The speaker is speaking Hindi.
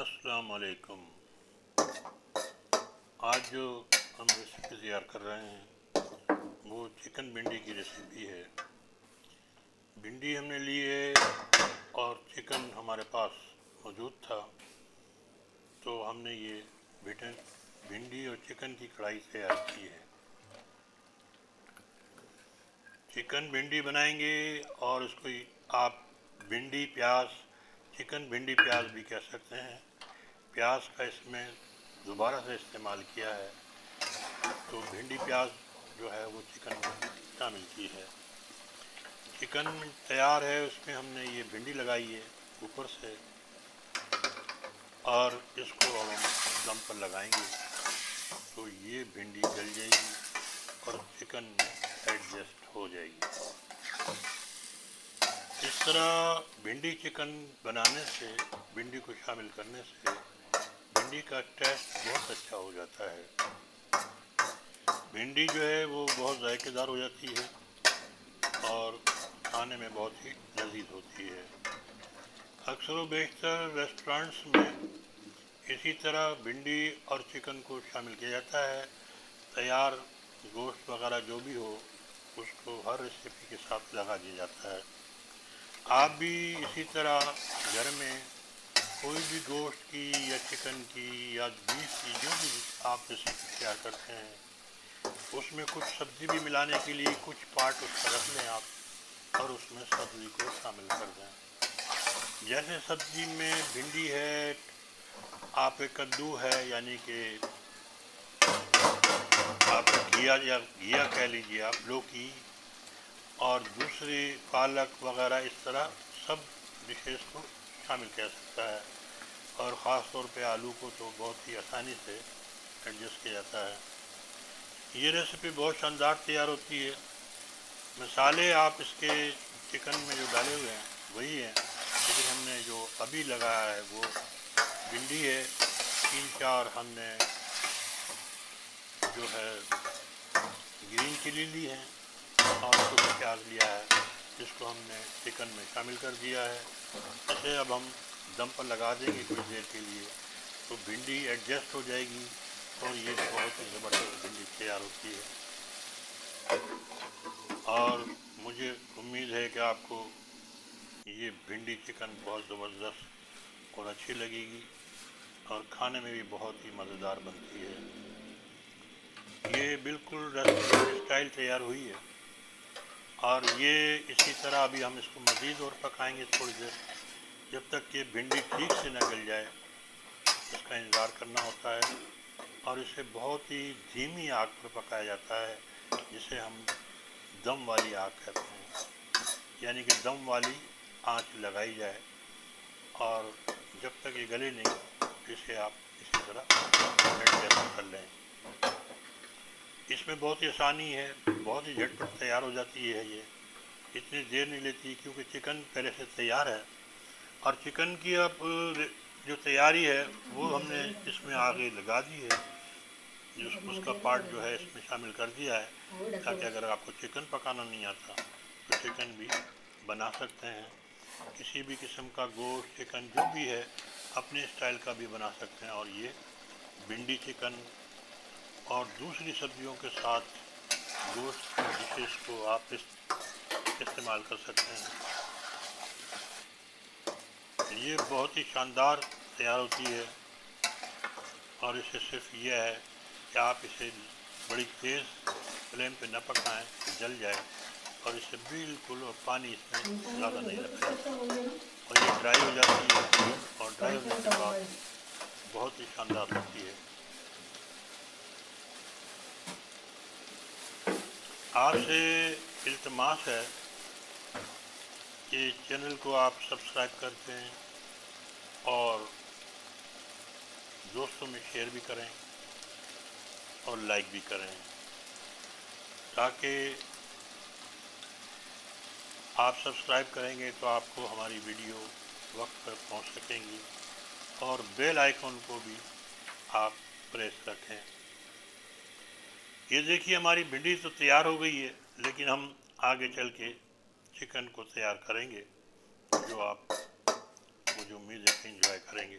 अस्सलाम वालेकुम। आज जो हम रेसिपी तैयार कर रहे हैं वो चिकन भिंडी की रेसिपी है। भिंडी हमने ली है और चिकन हमारे पास मौजूद था, तो हमने ये भिंडी और चिकन की कढ़ाई तैयार की है। चिकन भिंडी बनाएंगे और इसको आप भिंडी प्याज, चिकन भिंडी प्याज भी कह सकते हैं। प्याज का इसमें दोबारा से इस्तेमाल किया है, तो भिंडी प्याज जो है वो चिकन में शामिल की है। चिकन तैयार है, उसमें हमने ये भिंडी लगाई है ऊपर से, और इसको अब हम दम पर लगाएंगे तो ये भिंडी गल जाएगी और चिकन में एडजस्ट हो जाएगी। इस तरह भिंडी चिकन बनाने से, भिंडी को शामिल करने से भिंडी का टेस्ट बहुत अच्छा हो जाता है। भिंडी जो है वो बहुत जायकेदार हो जाती है और खाने में बहुत ही लजीज होती है। अक्सर व बेशतर रेस्टोरेंट्स में इसी तरह भिंडी और चिकन को शामिल किया जाता है। तैयार गोश्त वगैरह जो भी हो उसको हर रेसिपी के साथ लगा दिया जाता है। आप भी इसी तरह घर में कोई भी गोश्त की या चिकन की या बीफ की जो भी आप रेसिपी तैयार करते हैं, उसमें कुछ सब्ज़ी भी मिलाने के लिए कुछ पार्ट उसका रख लें आप और उसमें सब्ज़ी को शामिल कर दें। जैसे सब्ज़ी में भिंडी है, आप कद्दू है, यानी कि आप घिया कह लीजिए आप, लौकी और दूसरी पालक वगैरह, इस तरह सब डिशेस को शामिल किया सकता है। और ख़ास तौर पे आलू को तो बहुत ही आसानी से एडजस्ट किया जाता है। ये रेसिपी बहुत शानदार तैयार होती है। मसाले आप इसके चिकन में जो डाले हुए हैं वही हैं, लेकिन हमने जो अभी लगाया है वो भिंडी है। 3-4 हमने जो है ग्रीन चिली ली है और कुछ प्याज लिया है, जिसको हमने चिकन में शामिल कर दिया है। इसे अब हम दम पर लगा देंगे कुछ देर के लिए, तो भिंडी एडजस्ट हो जाएगी और ये बहुत ही ज़बरदस्त भिंडी तैयार होती है। और मुझे उम्मीद है कि आपको ये भिंडी चिकन बहुत ज़बरदस्त और अच्छी लगेगी और खाने में भी बहुत ही मज़ेदार बनती है। ये बिल्कुल रेस्टोरेंट स्टाइल तैयार हुई है और ये इसी तरह अभी हम इसको मज़ीद और पकाएंगे थोड़ी देर, जब तक कि भिंडी ठीक से न गल जाए। इसका इंतज़ार करना होता है और इसे बहुत ही धीमी आग पर पकाया जाता है, जिसे हम दम वाली आग कहते हैं, यानी कि दम वाली आंच लगाई जाए और जब तक ये गले नहीं इसे आप इसी तरह एडजस्ट कर लें। इसमें बहुत ही आसानी है, बहुत ही झटपट तैयार हो जाती है। ये इतनी देर नहीं लेती क्योंकि चिकन पहले से तैयार है और चिकन की अब जो तैयारी है वो हमने इसमें आगे लगा दी है। उसका पार्ट जो है इसमें शामिल कर दिया है, ताकि अगर आपको चिकन पकाना नहीं आता तो चिकन भी बना सकते हैं। किसी भी किस्म का गोश्त चिकन जो भी है अपने स्टाइल का भी बना सकते हैं। और ये भिंडी चिकन और दूसरी सब्जियों के साथ गोश्त डिशेस को आप इस्तेमाल कर सकते हैं। ये बहुत ही शानदार तैयार होती है और इसे सिर्फ ये है कि आप इसे बड़ी तेज़ फ्लेम पे न पकाएं, जल जाए, और इसे बिल्कुल पानी इसमें ज़्यादा नहीं रखना और ये ड्राई हो जाती है और ड्राई होने के बाद बहुत ही शानदार होती है। आपसे इल्तिमास है कि चैनल को आप सब्सक्राइब करते हैं और दोस्तों में शेयर भी करें और लाइक भी करें, ताकि आप सब्सक्राइब करेंगे तो आपको हमारी वीडियो वक्त पर पहुंच सकेंगी और बेल आइकन को भी आप प्रेस रखें। ये देखिए हमारी भिंडी तो तैयार हो गई है, लेकिन हम आगे चल के चिकन को तैयार करेंगे, जो आप मुझे उम्मीद है कि एंजॉय करेंगे।